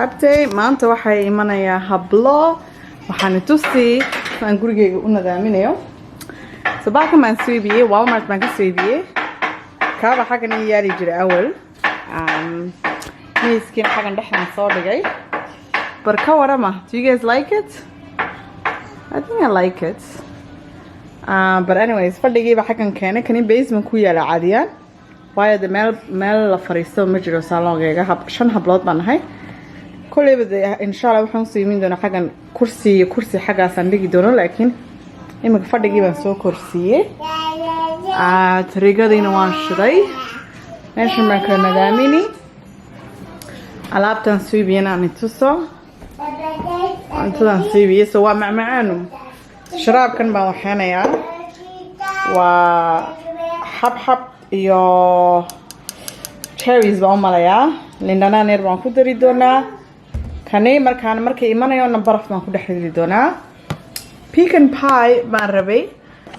asxaabtay maanta waxay imanayaa hablo waxaan tusi aan gurigeyga u nadaaminayo sababta maan sweebiye Walmart baan ka sweebiye kaaba xagan ii yaali jiray awal miiskin xagan dhexdan soo dhigay barka warama do you guys like it? I think I like it but anyways fadhigiiba xagan keenay kani basement ku yaala caadiyaan waayo de meel la fariisto ma jiro saloonkayga shan hablood baan nahay kolleyba inshallah waxaan soo imin doonaa xagan kursi xagaasan dhigi doono laakiin imika fadhigii baan soo korsiyey tariigadina waan shiday meeshan baan kala nadaamini alaabtan sweebiyana aan tuso cuntadan sweebiye so waa macmacaanu sharaabkan baan waxeenayaa waa xabxab iyo cherries baan u malayaa lindhanaan yar baan ku dari doonaa kani markay imanayona baraf baan ku dhex ridi doonaa pecan pie baan rabay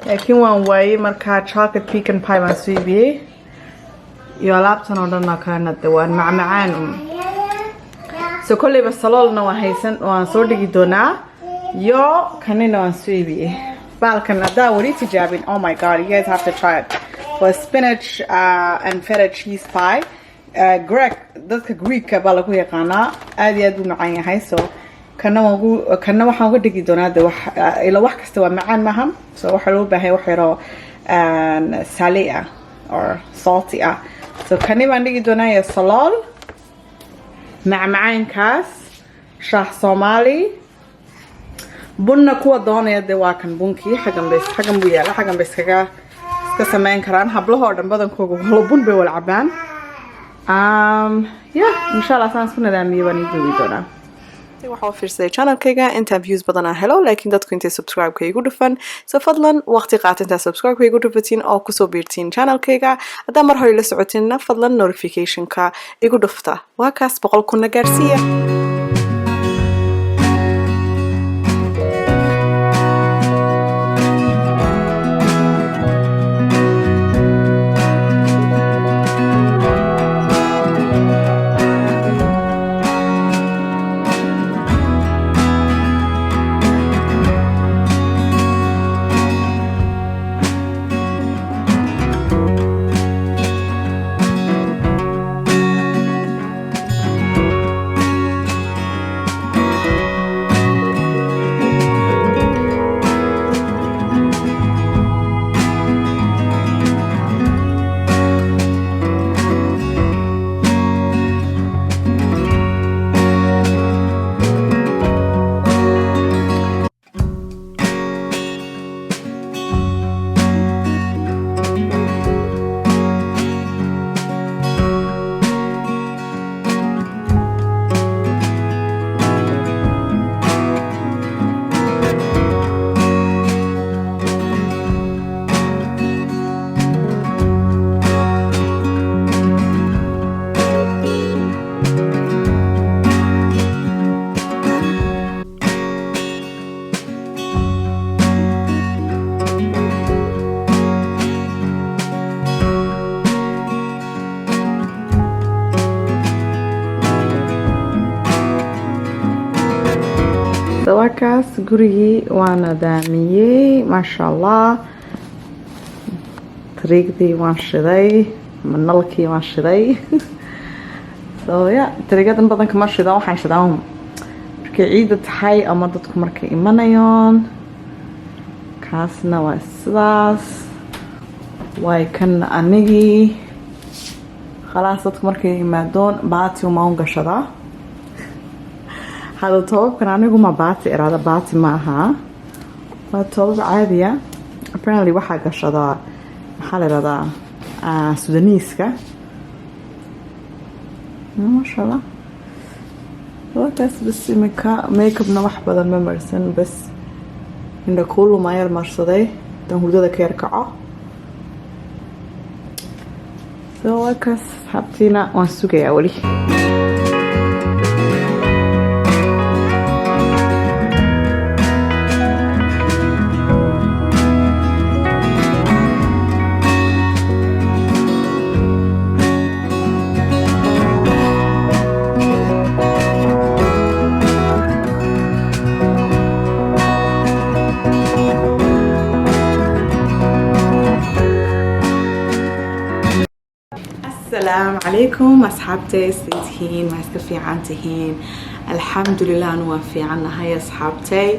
laakiin waan waayey markaa chocolate pecan pie baan sweebiyey iyo alaabtan oo dhan kalena de waan macmacaan so kolleyba saloolna waan soo dhigi doonaa iyo kanina waan sweebiyey baalkan haddaa weli tijaabin oh my god you guys have to try it for spinach and feta cheese pie dadka Greek baa lagu yaqaanaa aad iyo aad u macaan yahay so kana waxaan uga dhigi doonaa de wax kasta waa macaan maaha so waxa loo baahay wax yaro sali ah or salty ah so kani baan dhigi doonaa iyo salool macmacaankaas shaah Soomaali bunna kuwa doonaya de waa kan bunkii xagan buu yaala xagan bay iska samayn karaan hablahoo dhan badankooga wala bun bay wala cabaan inshallah saan isku nadaamiye baan ii duubi doonaa waxaan fiirsaday channelkayga intaan views badan aan helo laakiin dadku intay subscribe-ka igu dhufan so fadlan waqti qaata intaa subscribe-ka igu dhufatiin oo kusoo biirtiin channelkayga haddaa mar hore la socotinna fadlan notification-ka igu dhufta waa kaas 100 kuna gaarsiiya sawirkaas gurigii waan nadaamiyey maasha allah tariigdii waan shiday nalkii waan shiday so tariigadan badanka ma shidan waxaan shidaa markay ciida tahay ama dadku markay imanayoon kaasna waa sidaas waay kan anigii khalaas dadku markay imaadoon baati uma un gashadaa هذا توب كان عنيقو ما باتي إرادة باتي معها هذا توب عادية apparently واحد قشطة محل إرادة سودانيسكا ما شاء الله بس ميك اب نوح بدل ما مرسن بس إنه كله ما يرمرصدي ده هو ده كيركعه سو كاس حبتينا وانسوكي أولي السلام عليكم أصحابتي سيدهين ما اسكفي عنتهين الحمد لله أنا في عنا هاي أصحابتي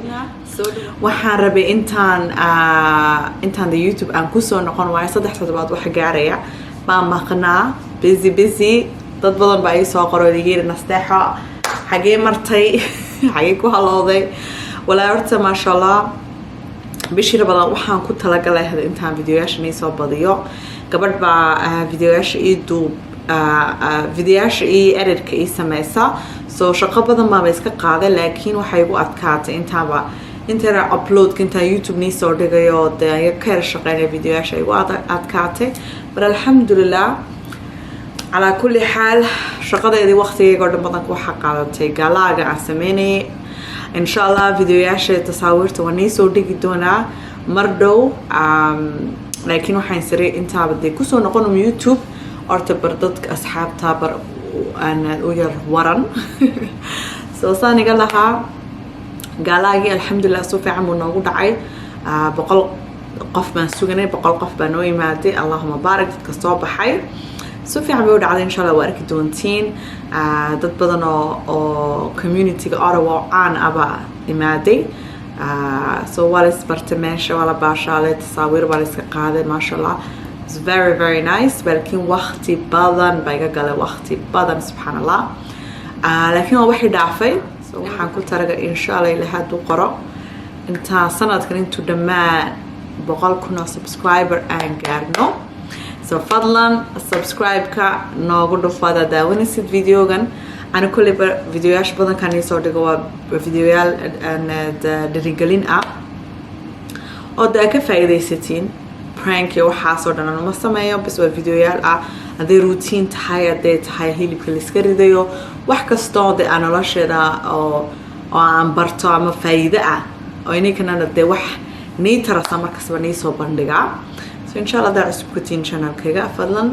waxaan rabay intaan the YouTube aan ku soo noqon waayo 3 toddobaad wax gaaraya baan maqnaa busy dad badan baa ay soo qorayeen nasteexo xagee martay xagee ku halooday walaa horta ma sha Allah bishii badan waxaan ku talagalay intaan videoyaasha ay soo badiyo gabadh baa videoyaasha ii duub videoyaasha ii edit-ka ii sameeysa soo shaqo badan baa iska qaaday laakiin waxay ugu adkaatay intaaba inta upload kinta YouTube ni soo dhigayo ay ka shaqeynay videoyaasha ay ugu adkaatay bar alxamdulillah ala kulli xaal shaqadeedii waqtigeyga oo dhan badan ku xaqaadatay galaaga aan sameynay insha Allah videoyaasha tasawirta waan soo dhigi doonaa mar dhow laakiin waxaan siray intaaba ku soo noqon YouTube orta bar dadka asxaabta bar ana u yar waran soo saaniga lahaa galaagi alxamdulillah soo fiican buu noogu dhacay 100 qof baan suganay 100 qof baan noo imaaday allahumma baarak dadka soo baxay soo fiican buu dhacday insha Allah waa arki doontiin dad badan oo community-ga Ottawa aan aba imaaday so wala isbartameesha wala baashaale tasawir wala iska qaaday ma sha Allah it's very nice balkin waqti badan bayga galay waqti badan subhanallah laakiin waa wixii dhaafay waxaan ku taraga insha Allah ilaahay haduu qoro inta sanadkan intuu dhamaan 100,000 subscriber aan gaarno so fadlan subscribe-ka noogu dhufada daawanaysid videogan ana kulli videoyaasha badan kan soo dhigo waa videoyaal dhiirigelin ah oo daa ka faa'iidaysatiin prank iyo waxa soo dhan ma sameeyo bas waa videoyaal ah hadii routine tahay hadii tahay hilibka la iska ridayo wax kasto oo aan nolosheeda oo aan barto ama faa'iido ah oo inay de wax nii tarasa markasba nii soo bandhiga so insha Allah daa cusub ku tiin channel-kayga fadlan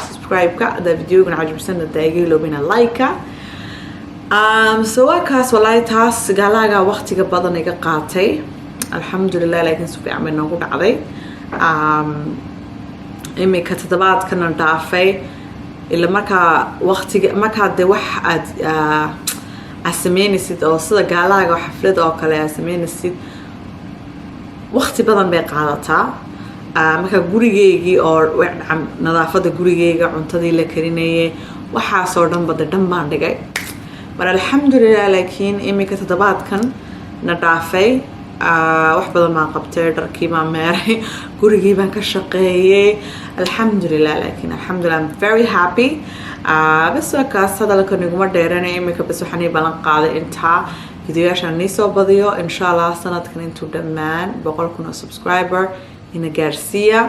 subscribe-ka da videogan cajibsan daayay loobina like-ka so kaas wallahi taas galaaga waqtiga badan iga qaatay alxamdulillah laakiin si fiican noogu dhacday imika toddobaadkana dhaafay ila markaa waqtiga markaa de wax aad sameynaysid oo sida gaalaaga xaflad oo kale aad sameynaysid waqti badan bay qaadataa markaa gurigeygii oo nadaafada gurigeyga cuntadii la karinayay waxaasoo dhan baan dhigay mar alxamdulillah laakiin imika toddobaadkan na dhaafay wax badan ma qabtay dharkii ma meeray gurigii baan ka shaqeeyay alxamdulillah laakiin alxamdulillah I'm very happy bas kaas hadalka niguma dheeranay imika bas waxaan balan qaaday inta videoyaasha ni soo badiyo insha Allah sanadkan intuu dhamaan 100,000 subscriber ina gaarsiya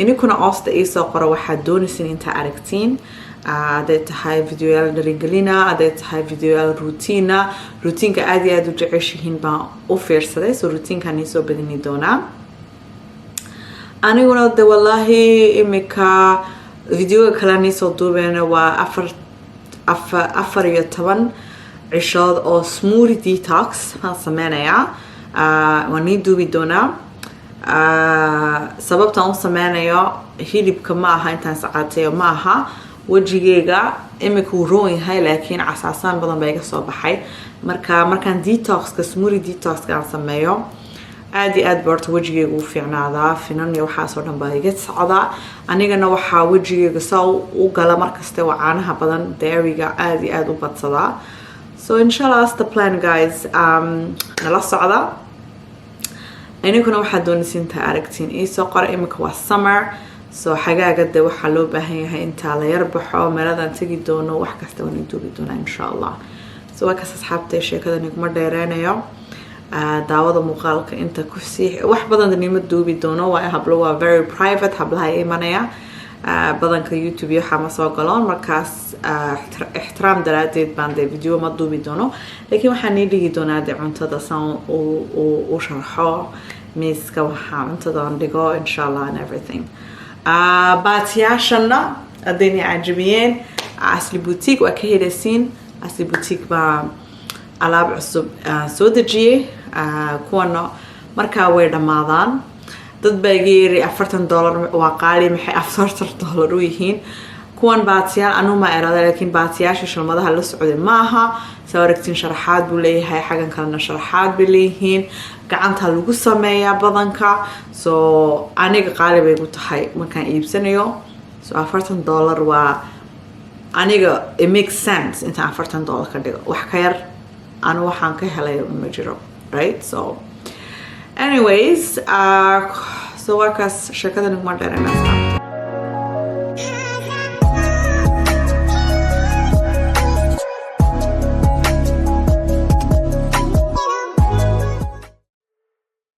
inikuna oosta ii soo qoro waxaad doonaysin inta aragtiin hadday tahay videoyaal dhiirigelina hadday tahay videoyaal routine-ka aad iyo aad u jeceshihiin baan u fiirsaday so routine-kan ii soo badini doonaa aniguna de wallahi imika videoga kale nii soo duubeena waa 14 cishood oo smoothie detox baan sameynayaa waan nii duubi doonaa sababtaan u sameynayo hilibka ma aha intaan sacaatayo ma aha wajigeyga imika uu roon yahay laakiin casaasaan badan baa iga soo baxay markaan detoxka smoothie detoxka aan sameeyo aad iyo aad barta wajigeyga u fiicnaadaa finan iyo waxaasoo dhan baa iga socdaa anigana waxaa wajigeyga saa u gala markaste waa caanaha badan dairyga aad iyo aad u badsadaa so inshallah that's the plan guys nala socda inikuna waxaad doonaysiinta aragtiin ii soo qora imika waa summer so xagaaga de waxaa loo baahan yahay intaa la yar baxo meeladan tegi doono wax kasta waan duubi doonaa insha Allah so waa kaas asxaabtay sheekada niguma dheereynayo daawada muuqaalka inta ku sii wax badan nima duubi doono waa hablo waa very private hablaha imanaya badanka YouTube iyo waxa ma soo galoon markaas ixtiraam daraadeed baan de video ma duubi doono laakiin waxaan nii dhigi doonaa de cuntada saan u sharxo miiska waxa cuntada aan dhigo insha Allah and everything baatiyaashana adayni cajabiyeen asli boutique waa ka helaysiin asli boutique baa alaab cusub soo dejiyay kuwana markaa way dhamaadaan dad baa geeri $40 waa qaali maxay $40 u yihiin kuwan baatiyaal anu ma erada laakiin baatiyaasha shalmadaha la socday maaha soo aragtiin sharaxaad buu leeyahay xagan kalena sharaxaad bay leeyihiin gacanta lagu sameeyaa badanka soo aniga qaali bay ku tahay markaan iibsanayo so $40 waa aniga it makes sense inta $40 ka dhigo wax ka yar anu waxaan ka helay ma jiro right so anyways so wakas shakadan kuma dheerayna